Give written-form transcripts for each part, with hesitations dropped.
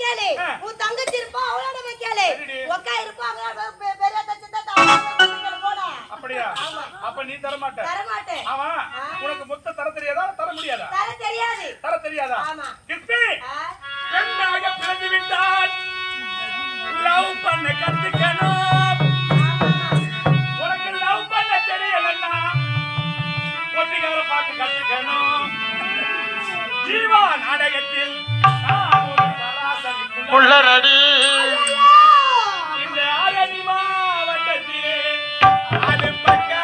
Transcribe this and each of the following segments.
கேளு. உன் தங்கச்சி இருப்பா அவளோட போய் கேளு. ஒக்கா இருப்பாங்க பெரிய தச்சத்தை தாங்க போடா. அப்படியா? அப்ப நீ தர மாட்ட. தர மாட்டேன். ஆமா. உனக்கு முத்த தர தெரியாதா? தர முடியாதா? தர தெரியாது. தர தெரியாதா? ஆமா. கிப்பி பெண்ணாக பிறந்து விட்டால் லவ் பண்ண கத்துக்கணும். உனக்கு லவ் பண்ண தெரியலன்னா ஒட்டிக்கார பாட்டு கத்துக்கணும். ஜீவா நாடகத்தில் புள்ளரடி இந்த ஆரணி மாவட்டத்திலே அது பக்கா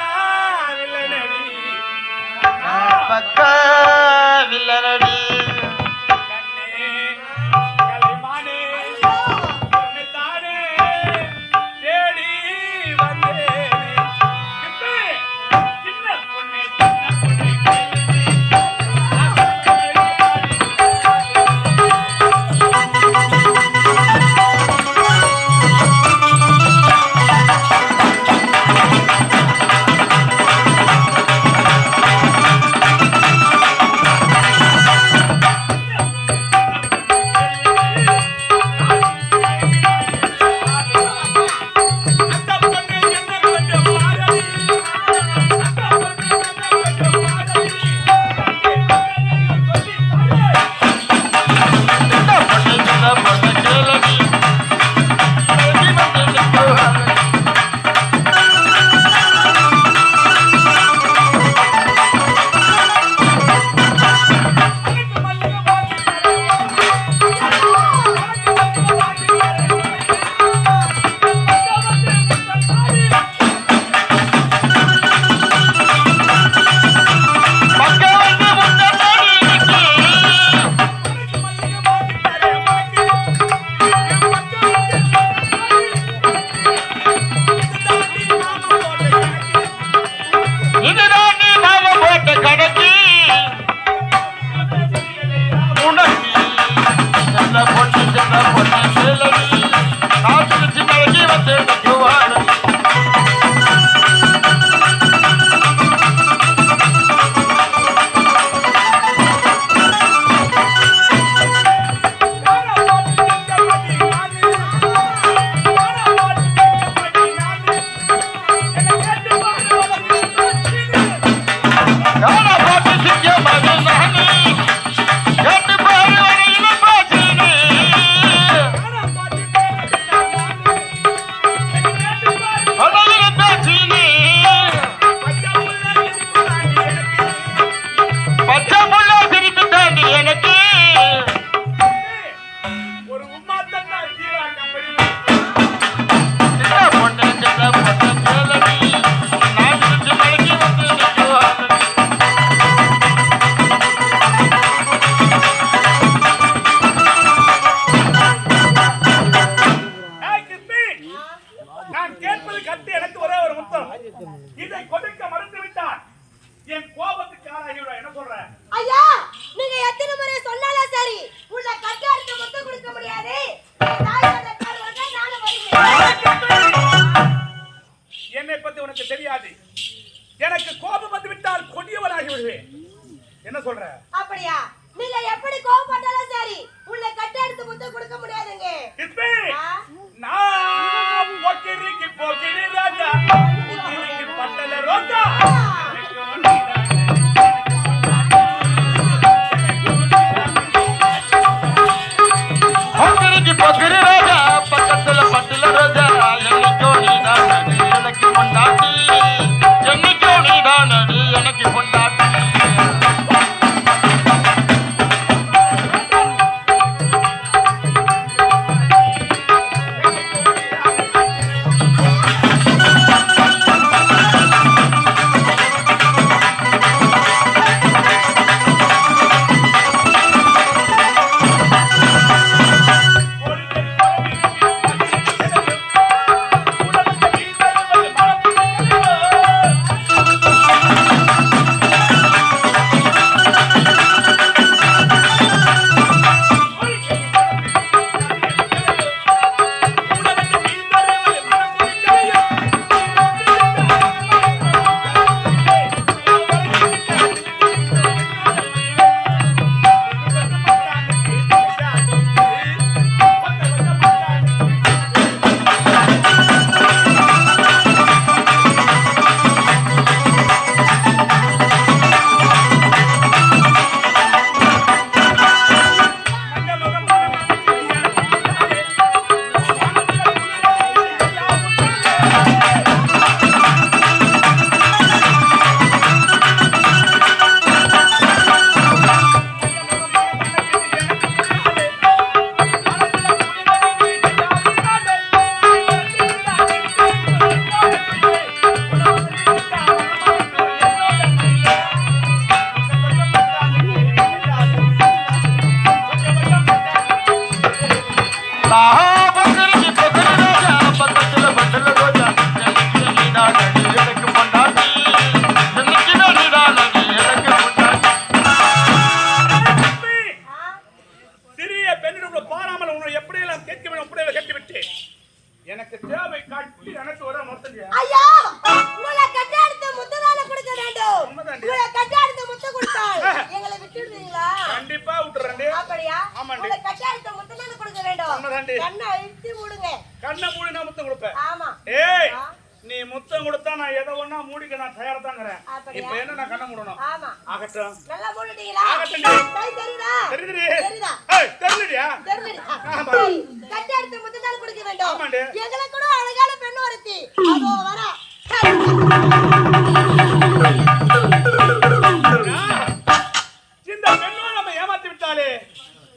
வில்லனடி பக்கா வில்லனடி கண்ணே கலைமானே தானே தேடி வந்தேனே. சின்ன பொண்ணே இதை கொடுக்க மறந்து விட்டான். என் கோபத்துக்கு ஆளாகிவிடும். என்ன சொல்ற? ஐயா, நீங்க எத்தனை முறை சொன்னாலும் சரி, உள்ள கட்டி அடிச்சு முத்து கொடுக்க முடியாது. என்னை பத்தி உனக்கு தெரியாது. எனக்கு கோபம் வந்து விட்டால் கொடியவனாகி விடுவேன். என்ன சொல்ற? அப்படியா? நீங்க எப்படி கோபப்பட்டாலும் சரி, உள்ள கட்டி அடிச்சு முத்து கொடுக்க முடியாதுங்க. நான் போக்கிரிக்கு போக்கிரி ராஜா, புத்திரிக்கு பட்டல ரோஜா. போக்கிரிக்கு போக்கிரி ராஜா, பக்கத்துல பட்டல ரோஜா. என்னைக்கோ நீதான் நடி எனக்கு பொண்டாட்டி, என்னைக்கோ நீதான் நடி எனக்கு பொண்டாட்டி. பொங்கலுக்கு பொங்கல் ரோஜா பக்கத்துல பட்டல ரோஜா என்னைக்கு நீதான் அடி எனக்கு பொண்டாட்டி என்னைக்கு நீதான் அடி எனக்கு பொண்டாட்டி சிறிய பெண்ணிடம் பாராமல் உன்னை எப்படியெல்லாம் கேட்க வேண்டும் அப்படியெல்லாம் கேட்டுவிட்டு எனக்கு தேவை காட்டி எனக்கு வர மொத்தம் ஐயா உங்களை கட்டாடுத்த முத்ததான கொடுக்க வேண்டும். உங்களை கட்டாடுத்த முத்த கொடுத்தால் எங்களை விட்டுடுவீங்களா? கண்டிப்பா விட்டுறேன். அப்படியா? உங்களை கட்டாடுத்த முத்ததான கொடுக்க வேண்டும். கண்ணை அழுத்தி மூடுங்க. கண்ணை மூடி நான் முத்தம் கொடுப்பேன். ஆமா. ஏய் நீ முத்தம் கொடுத்தா நான் எதை ஒண்ணா மூடிக்க நான் தயாரா தாங்கறேன். இப்போ என்ன நான் கண்ணை மூடணும்? ஆமா. ஆகட்டும். நல்லா மூடிட்டீங்களா? ஆகட்டும். தெரியுதா? தெரியுதா? ஏய் தெரியுறியா? கட்டாடுத்த முத்ததான கொடுக்க வேண்டும். ஆமாண்டே. எங்களை கூட அழகான பெண் ஒருத்தி அதோ வரா. இந்த பெண்ணோட நம்ம ஏமாத்தி விட்டாலே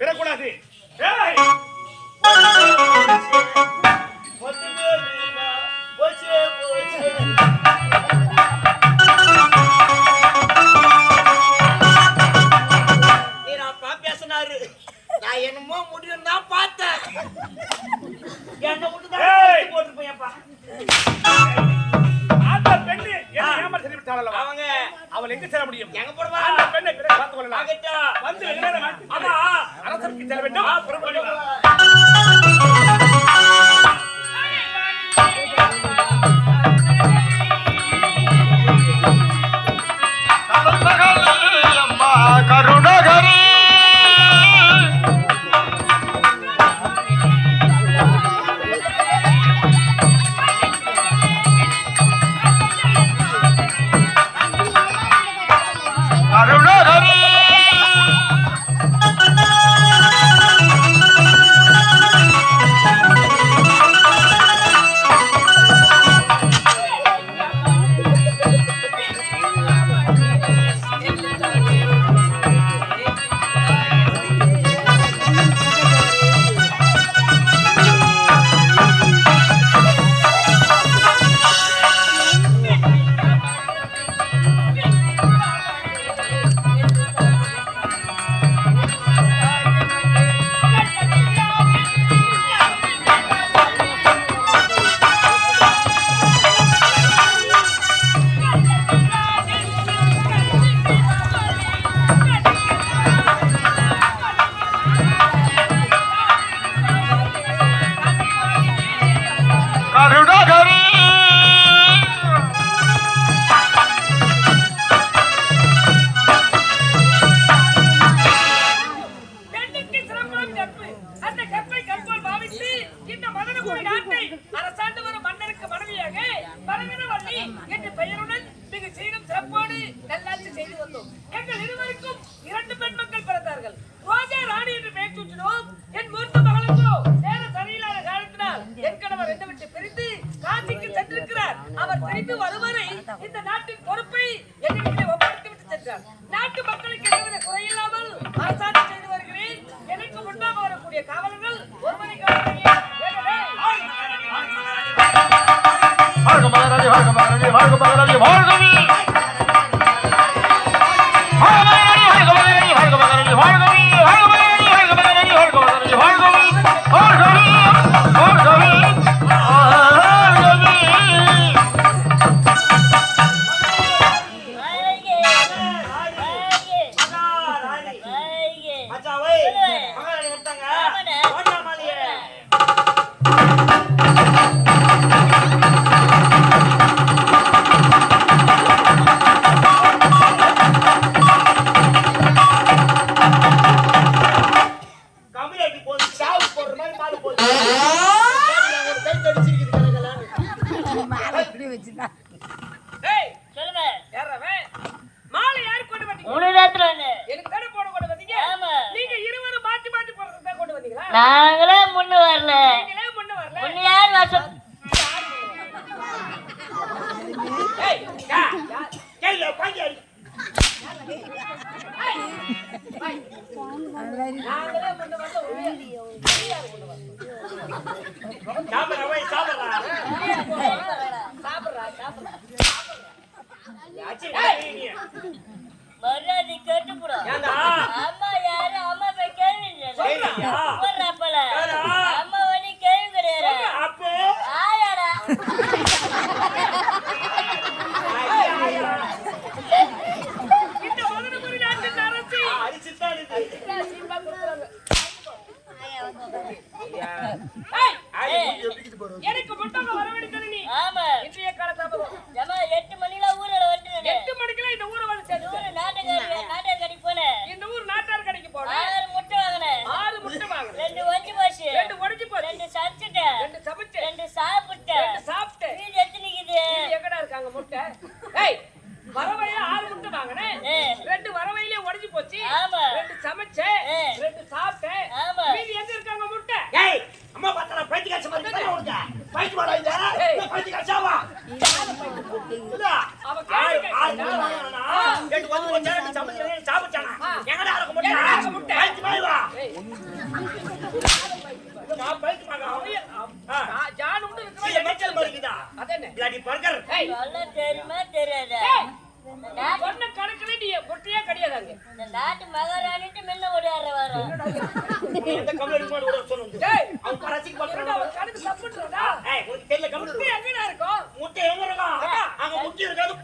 விடக்கூடாது. ஏய் பேசினாரு. நான் என்னமோ முடியும் தான் பார்த்தேன். என்ன விட்டுதான் போட்டு போயப்பா. அந்த பெண்ணு என்ன ஏமாத்தி விட்டாளல்ல அவங்க அவள் எங்க செல்ல முடியும்? எங்க போடுவா? அந்த பெண்ணை பிறகு பார்த்து கொள்ளலாம். ஆகட்டும். வந்து வெளியே மாட்டி. ஆமா அரசருக்கு செல்ல வேண்டும். புறப்படு. அம்மா கருணகரி கருணகரி கருணகரி பெண்ணுக்கு சிறப்பான கற்பு. அந்த கற்பை கற்போல் பாவித்து இந்த மதனபுரி நாட்டை அரசாண்டு வரும் மன்னருக்கு மனைவியாக பரவினவள்ளி என்ற பெயருடன் மிக சீரும் சிறப்போடு நல்லாட்சி செய்து வந்தோம். எங்கள் இருவருக்கும் 2 பெண் மக்கள் பிறந்தார்கள். ரோஜா ராணி என்று பெயர் சூட்டினோம். என் மூத்த மகளுக்கோ நேர சரியில்லாத காலத்தினால் என் கணவர் என்னை விட்டு பிரிந்து காசிக்கு சென்றிருக்கிறார். அவர் திரும்பி வருவரை இந்த நாட்டின் பொறுப்பை என்னிடத்திலே ஒப்படைத்து விட்டு சென்றார். நாட்டு மக்களுக்கு எந்தவித குறையில்லாமல் அரசாட்சி செய்து வருகிறேன். எனக்கு முன்பாக வரக்கூடிய காவலர்கள் ஒருவரை வாழ்க மகாராணி வாழ்க மகாராணி வாழ்க மகாராணி வாழ்கவி மச்சாவை மகாராணி வந்தாங்க. ஓட்டா மாலியே. கம்பியாட்டி போது சாவு போடுற மாதிரி மாடு போகுது. ஒரு கை தடிச்சிருக்குது கலகலான்னு. ஏய் சொல்லுங்க யாரவே மாலை யார் கொண்டு வந்தீங்க? எனக்கு தான கொண்டு வந்தீங்க. நீங்க இருவரும் மாத்தி மாத்தி போறதுக்கு தான் கொண்டு வந்தீங்களா? நாங்களே முன்ன வரல. நீங்களே முன்ன வரல. முன்ன யார் வாசம்? ஏய் யா கேளு பாஞ்சாடி. நாங்களே முன்ன வரல. யார் கொண்டு வந்தீங்க? சாப்பிடுறா வை சாப்பிடுறா. சாப்பிடுறா. ஆச்சி நீ. மரியாதை கேட்டு போடா. ஏண்டா? அம்மா யாரு? அம்மா போய் கேளுங்க. சரியா? போறப்பல. யாரா? அம்மா ஏய், ஏய், எனக்கு முட்டை வரவேண்டியது நீ ஆமா இன்றைய கால தாபகம் ஏம்மா 8 மணில ஊர்ல வந்துட்டேன் 8 மணிக்கெல்லாம் இந்த ஊரை வந்து சேர்ந்து ஊரு நாட்டக்காரி போனேன் இந்த ஊர் நாட்டார் கடைக்கு போனேன் 6 முட்டை வாங்கினேன் 6 முட்டை வாங்கினேன் 2 ஒஞ்சி போச்சு 2 உடைஞ்சு போச்சு 2 சமைச்சிட்டேன் 2 சமைச்சு 2 சாப்பிட்டேன் 2 சாப்பிட்டேன் மீதி எத்தனைக்குது இது எங்கடா இருக்காங்க முட்டை ஏய் வரவையில 6 முட்டை வாங்கினேன் 2 வரவையிலே உடைஞ்சு போச்சு ஆமா 2 சமைச்சேன் 2 சாப்பிட்டேன் ஆமா மீதி எங்க இருக்காங்க முட்டை ஏய் அம்மா பார்த்தா பைத்தி காசு மாதிரி பண்ண உனக்கு பைத்தி வாடா இந்த ஏய். பைத்தி காசாவா இல்ல அவ ஆறு கேட்டு ஆறு மூணு வாங்கினா ரெண்டு வந்து கொஞ்சம் சமைச்சு சாப்பிட்டானா எங்கடா இருக்க எங்கடா இருக்க முட்டை முட்டை? பைத்தி மாதிரி வா ஏய். நான் பைத்தி வாங்க ஜான் உண்டு இது இருக்கிற மெட்டல் மரிக்குதா அதென்ன இல்லாடி பர்கர் ஏய் சொல்ல தெரியுமா தெரியாதா ஏய், நீ சொன்ன கணக்குல நீ முட்டையே கிடையாதாங்க இந்த நாட்டு மகாராணிட்டு முன்ன ஓடியார வரோம் எந்த கம்பெனி கூட ஒரு சொன்னது டேய் அவன் பரசிக்கு என்னடா பண்றான் அவன் கணக்கு தப்புன்றடா ஏய் உனக்கு தெரியல கம்பெனி முட்டை எங்கடா இருக்கும் முட்டை எங்க இருக்கும் அங்க முட்டை இருக்காது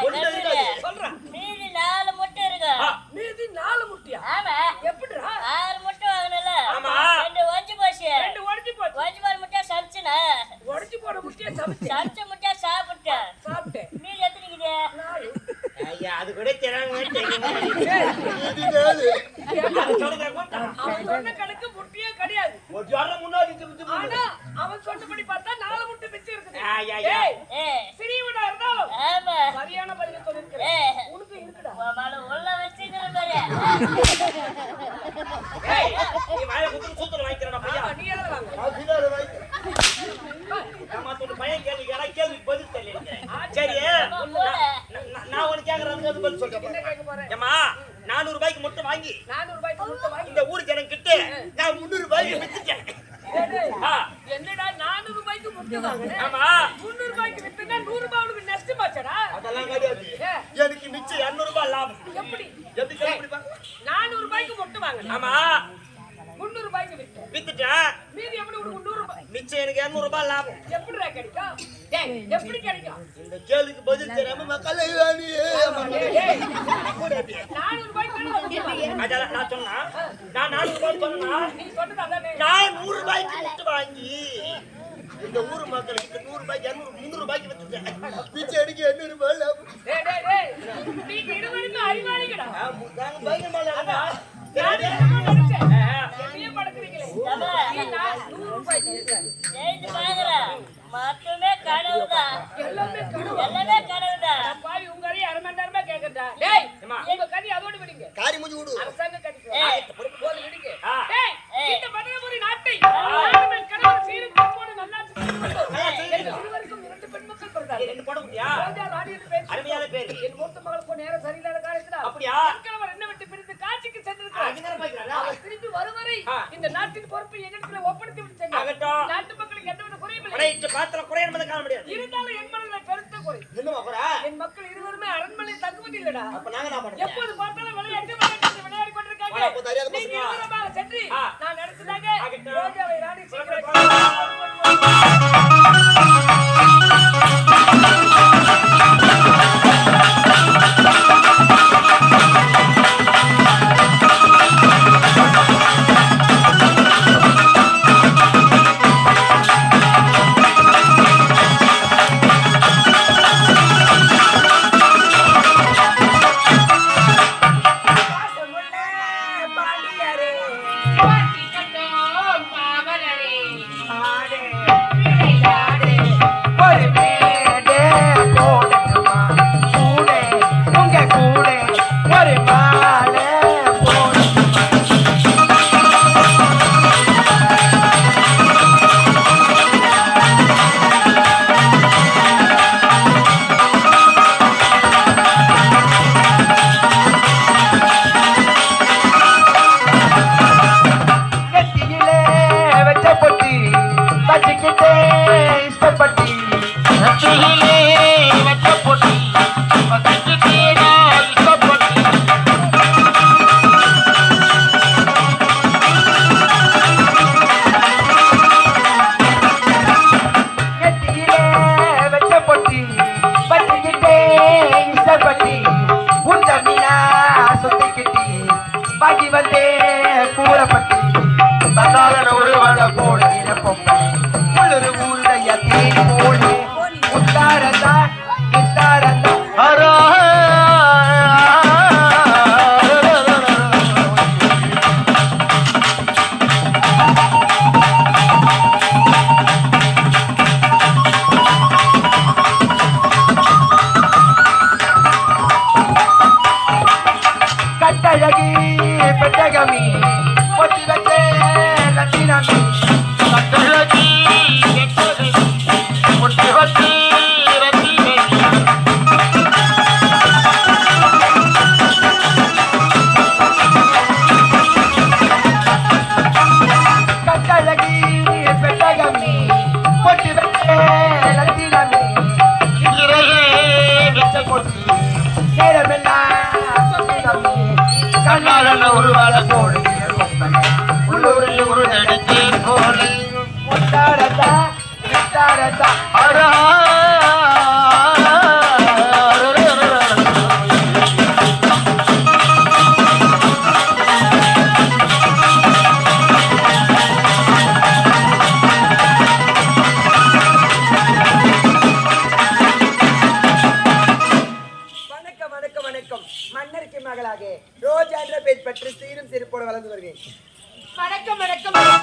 ஒண்ணு டேய், இருக்காது சொல்றேன் மீதி 4 முட்டை இருக்கு மீதி 4 முட்டையா ஆமா எப்படிடா 6 முட்டை வாங்கினல ஆமா. 2 ஒஞ்சி போச்சு 2 உடைஞ்சு போச்சு ஒஞ்சி போற முட்டை சமைச்சனா உடைஞ்சு போன முட்டையை சமைச்சு சமைச்ச முட்டை சாப்பிட்டேன் சாப்பிட்டேன் மீதி எத்தனைக்குது ஐயா அது கூட தெரியாம அவன் சொன்ன கணக்கு முட்டையே கிடையாது ஒரு ஜாரம் முன்னாடி திட்டு ஆனா அவன் சொன்னபடி பார்த்தா 4 முட்டை மிச்சம் இருக்குது ஐயா ஏய் ஏய் சிறியவனா இருந்தாலும் ஆமா சரியான பதில் சொல்லிருக்கிறேன் ஏய் உனக்கு இருக்குடா உன் உள்ள வச்சுக்கிற பாரு ஏய் நீ வாயை குத்து சூத்துல வாங்கிக்கிறடா பையா ஆமா, நீ எதுல வாங்க அதுல வாங்கி அம்மா தோட பையன் கேள்வி பதில் தெரியல சரி நான் உனக்கு கேக்குறதுக்கு அது பதில் என்ன சொல்றேன் கேட்க போறேன் ஏமா 400 ரூபாய்க்கு முட்டை வாங்கி 400 ரூபாய்க்கு முட்டை வாங்கி இந்த ஊர் ஜனம் கிட்ட நான் 300 ரூபாய்க்கு வித்துட்டேன் டேய், டேய், ஆ, என்னடா 400 ரூபாய்க்கு முட்டை வாங்குனேன் ஆமா 300 ரூபாய்க்கு வித்தா 100 ரூபாய் உனக்கு நஷ்டம் ஆச்சடா அதெல்லாம் கிடையாது ஏ, எனக்கு மிச்சம் 200 ரூபாய் லாபம் எப்படி எப்படி கண்டுபிடிப்பா 400 ரூபாய்க்கு முட்டை வாங்குனேன் ஆமா 300 ரூபாய்க்கு வித்தேன் வித்துட்டேன் மீதி எப்படி உனக்கு 100 ரூபாய் மிச்சம் எனக்கு 200 ரூபாய் லாபம் எப்படிடா கிடைக்கும் டேய் எப்படி கிடைக்கும் இந்த கேள்விக்கு பதில் தெரியாம மக்கள் ஐயானியே டேய் 400 ரூபாய்க்கு தானே முட்டை வாங்குனேன். அதெல்லாம் நான் சொன்னா நான் 400 ரூபாய் சொன்னா நீ சொன்னது அதானே நான் 100 ரூபாய்க்கு முட்டை வாங்கி இந்த ஊர் மக்களுக்கு 100 ரூபாய்க்கு 300 ரூபாய்க்கு வித்துட்டேன் பிச்சை அடிக்க 200 ரூபாய் லாபம் டேய் டேய் டேய் நீங்க இருவருமே அறிவாளிகடா நாங்க பயங்கரமா லாபம் நான் என்னமோ நினைச்சேன் என்னையே படுக்குறீங்களே நீ 100 ரூபாய்க்கு வித்தேன். ஜெயித்து பாக்குற மட்டுமே கனவுதான் எல்லாமே கனவு எல்லாமே கனவுதான் பாவி உங்க அறிய அரை மணி நேரமா கேக்குறா டேய் உங்க கதி அதோட விடுங்க காரி மூஞ்சி விடு அரசாங்க கதி ஏய். போது விடுங்க ஆ. டேய் ஏய். இந்த மதுரபுரி நாட்டை நாடுகள் கணவர் சீரும் கம்போடு நல்லாட்சி செய்து இருவருக்கும் 2 பெண் மக்கள் பிறந்தார்கள் ரெண்டு போட முடியா ரோஜா ராணியின் பேர் அருமையான பேர் என் மூத்த மகளுக்கு நேரம் சரியில்லாத காரணத்தினால் அப்படியா? என் கணவர் என்ன விட்டு பிரிந்து காட்சிக்கு சென்றிருக்கிறார் அதிகாரம் பாய்க்கிறாரா அவர் திரும்பி வரும் வரை ஆ. இந்த நாட்டின் பொறுப்பை எங்களிடத்துல ஒப்படைத்து விட்டு சென்றார். ஆகட்டும். நாட்டு மக்களுக்கு எந்தவித குறையும் இல்லை ரைட் பாத்திரம் குறை என்பதை காண முடியாது இருந்தாலும் என் மனதில் பெருத்த குறை என்னமா குறை என் மக்கள் இருவருமே அரண்மனை தங்குவதில்லடா அப்ப நாங்க என்ன பண்ணுறது எப்போது பார்த்தாலும் விளையாட்டு விளையாட்டு விளையாடி கொண்டிருக்காங்க வாடா, அப்போ தெரியாத நீங்க பசங்க. இருவருமாக சென்று ஆ. நான் நடத்துதாக ஆகட்டும். ரோஜாவை ராணி சீக்கிரம் பாண்டியரே பாண்டியரே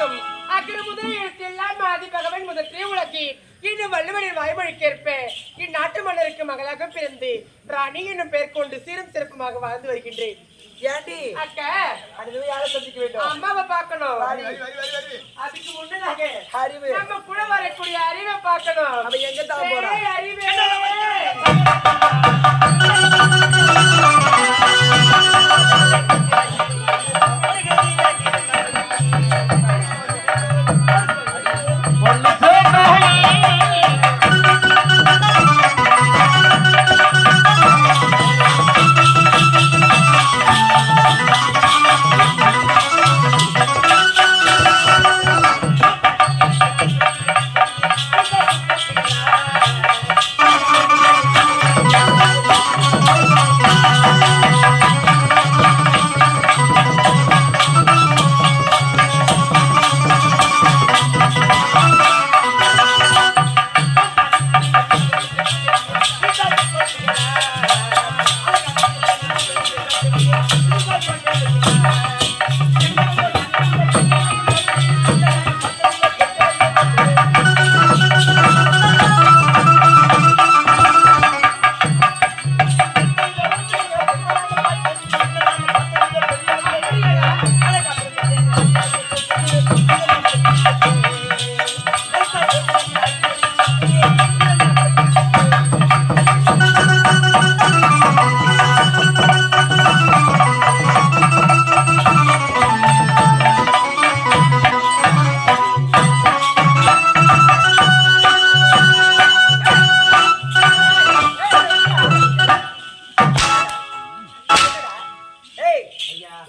வேண்டும். அக்கிர முதல் எழுத்தெல்லாம் ஆதி பகவன் முதற்றே உலகி இன்னும் வள்ளுவனின் வாய்மொழிக்கேற்ப இந்நாட்டு மன்னருக்கு மகளாக பிறந்து ராணி என்னும் பெயர் கொண்டு சீரும் சிறப்புமாக வாழ்ந்து வருகின்றேன். ஏண்டி அக்கா அடுத்து யாரை சந்திக்க வேண்டும்? அம்மாவை பார்க்கணும். அதுக்கு முன்னதாக நம்ம கூட வரக்கூடிய அறிவை பார்க்கணும். அவ எங்க தான் போறா? அறிவே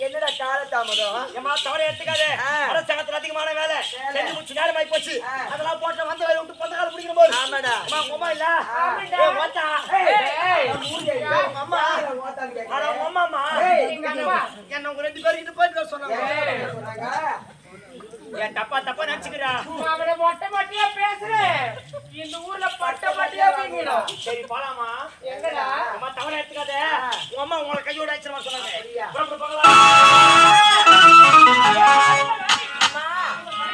என்னடா காலதாமதம்? ஏமா தவறை எடுத்துக்காதே. அரசாங்கத்துல அதிகமான வேலை செஞ்சு முடிச்சு நேரமாயி போச்சு. அதெல்லாம் போட்ட வந்த வேலை விட்டு பொந்த காலம் பிடிக்கிற போது ஆமாடா. அம்மா இல்ல ஓட்டா அம்மா அட அம்மாமா என்ன உங்க ரெண்டு பேரும் இது போயிட்டு சொன்னாங்க. ஏன் தப்பா நினைச்சுக்கிறா? அவனை மொட்டை மொட்டையா பேசுறேன். இந்த ஊர்ல பட்ட பட்டியா பேசுறோம். சரி போலாமா? எங்கடா அம்மா தவறை எடுத்துக்காதே. உங்க அம்மா உங்களை கையோட அடிச்சிருமா சொன்னாங்க.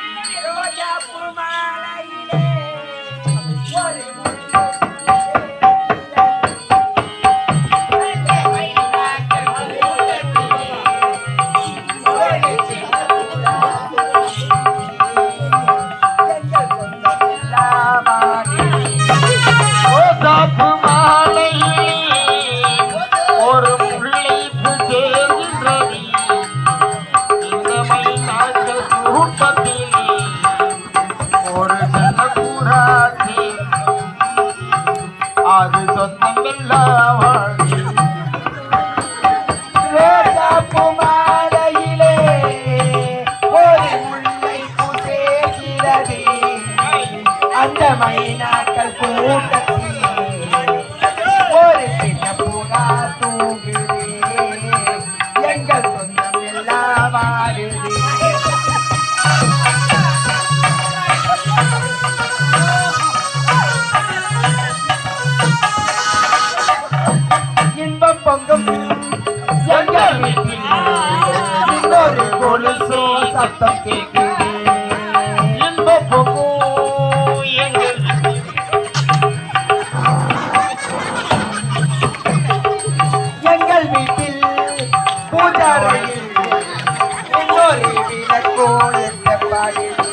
ரோஜா பூமாலையிலே ஒரு ஒரு முல்லை சேர்கின்றது இந்த மைனாக்கள் கூட்டத்தில் ஒரு சின்ன கூறாச்சி அது சொந்தமெல்லாம் ரோஜா பூமாலையிலே ஒரு முல்லை பூசேகிறது அந்த மைனாக்கள் கூட்டத்தில் ஒரு சின்ன பூங்கா தூங்குதே எங்கள் சொந்தம் எல்லாம் வாழுதே. இன்பம் பொங்கும் எங்கள் வீட்டில் இன்னொரு கொலுசோ சத்தம் கேட்குது. இன்ப பொங்கும் எங்கள் எங்கள் வீட்டில் பூஜாரையில் இன்னொரு விளக்கோடு பாடுது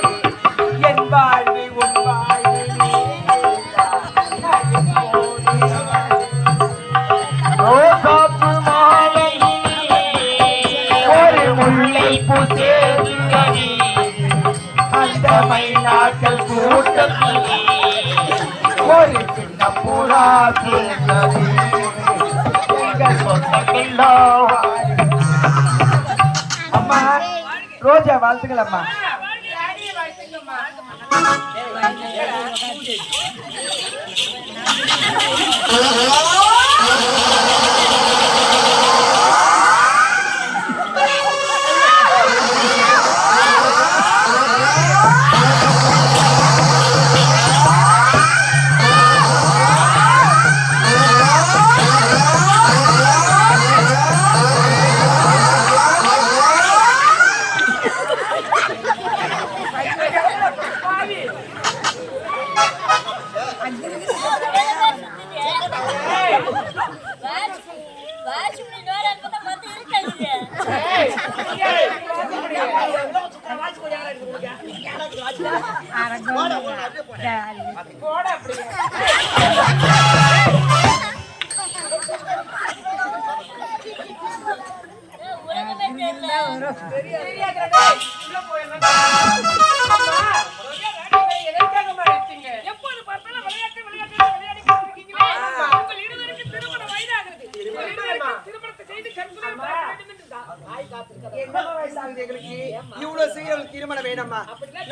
என் வாழ்வு உன் வாழ்வு ரோசாப்பு மாலையிலே ஒரு முல்லை பூசேரிங்கடி அந்த மைனாக்கள் கூட்டத்திலே ஒரு சின்ன புறா சேர்ந்தது எங்கள் சொந்தமெல்லாம் அம்மா ரோஜா வாழ்த்துக்கள் அம்மா. டாடியை வாழ்த்துங்கம்மா. பாவி. வாட்ச் இப்படி நோரா கூட மத்த இருக்காது. வாட்ச் போடுறாங்க உங்களுக்கு யாராவது வாட்ச் போடா அப்படியே. உலகமே தெரியல. தெரியாதடா. உள்ள போயிடலாம். அம்மா, எதற்காகமா இருக்கீங்க? எப்போது பார்த்தாலும் விளையாட்டு விளையாடி கொண்டிருக்கீங்களே. உங்கள் இருவருக்கு திருமண வயதாகிறது. உங்கள் இருவருக்கு திருமணத்தை செய்து கண்குளிர பார்க்க வேண்டும் என்றுதான். என்னமா வயசாகுது எங்களுக்கு? இவ்வளவு சீக்கிரம் திருமணம் வேணாமா?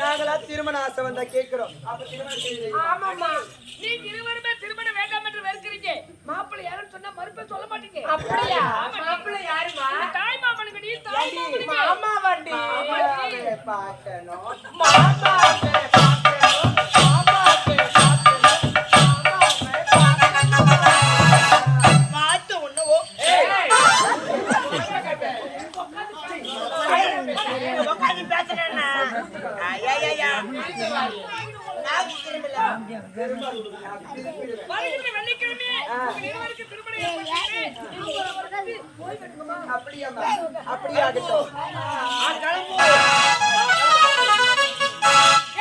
நாங்களா திருமண ஆசை வந்தா கேட்கிறோம். அப்ப திருமணம் செய்து ஆமாம்மா. நீங்க இருவருமே திருமணம் வேண்டாம் என்று வெறுக்கிறீங்க. மாப்பிள்ளை யாருன்னு சொன்னா மறுப்பே சொல்ல மாட்டீங்க. அப்படியா? மாப்பிள்ளை யாருமா? தாய் மாமனுக்கு நீ தாய் மாமனுக்கு. மாமா வண்டி. பார்க்கணும் மாத்த ஒண்ணு உட்காந்து பேசுறேன்னா ஐயா வருகிற வெள்ளிக்கிழமை உங்கள் இருவருக்கு திருமணம் ஏற்படுகிறது. அப்படியாமா? அப்படியாகட்டும்.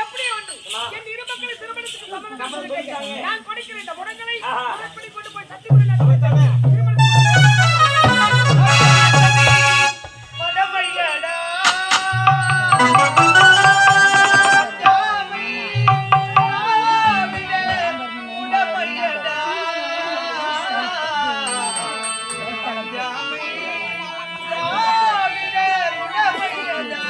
எப்படி ஒன்று என் இரு மக்களை திருமணத்துக்கு சம்மதம் தெரிவித்தாங்க. நான் கொடுக்கிற இந்த முடங்களை முறைப்படி கொண்டு போய் சத்தியமுறை அஞ்சாமல் திராவிடர் உடமையடா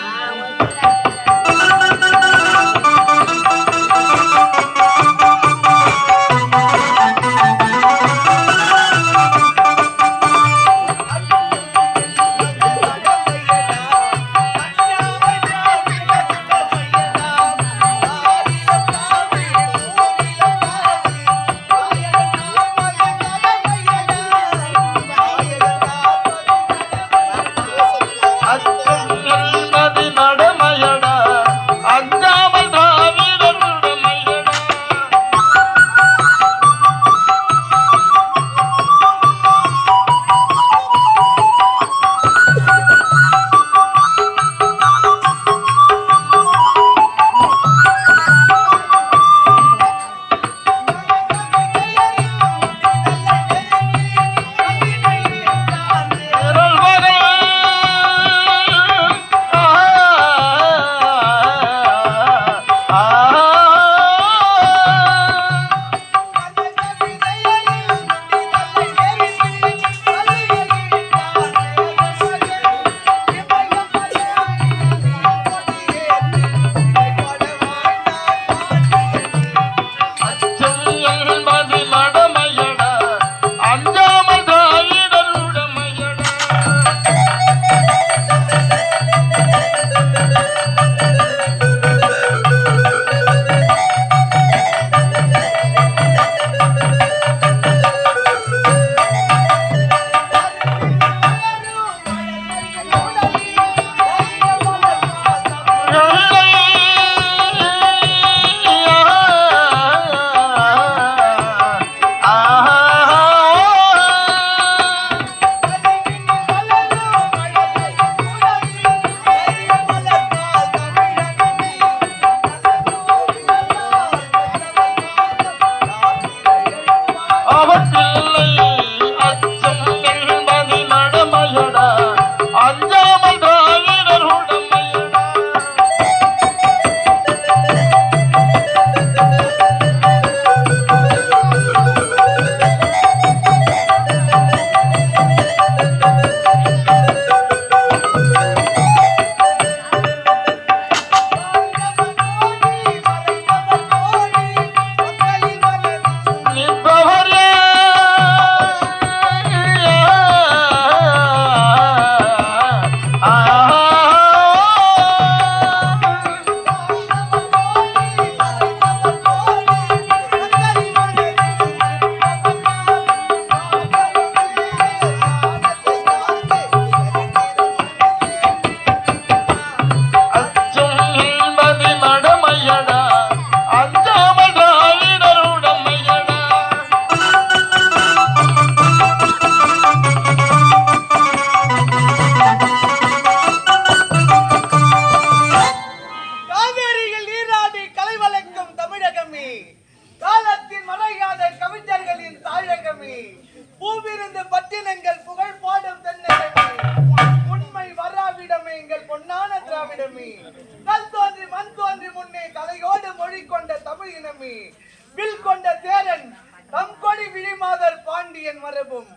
தென்னகமே வில் கொண்ட தேரன் தம் கொடி விழிமாதர் பாண்டியன் மரபும்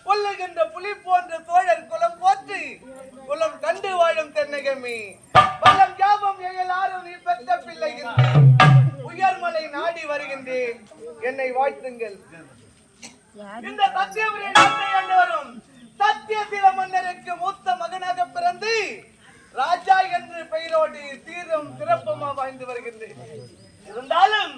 கொல்லுகின்ற புலி போன்ற தோழர் குலம் போற்று குலம் கண்டு வாழும் தென்னகமே பலம் ஞாபம் எல்லாரும் நீ பெற்ற பிள்ளை உயர்மலை நாடி வருகின்றேன் என்னை வாழ்த்துங்கள். இந்த சத்தியபுரி நாட்டை ஆண்டு வரும் சத்தியசீல மன்னருக்கு மூத்த மகனாக பிறந்து ராஜா என்று பெயரோடு சீரும் சிறப்புமா வாழ்ந்து வருகின்றேன். இருந்தாலும்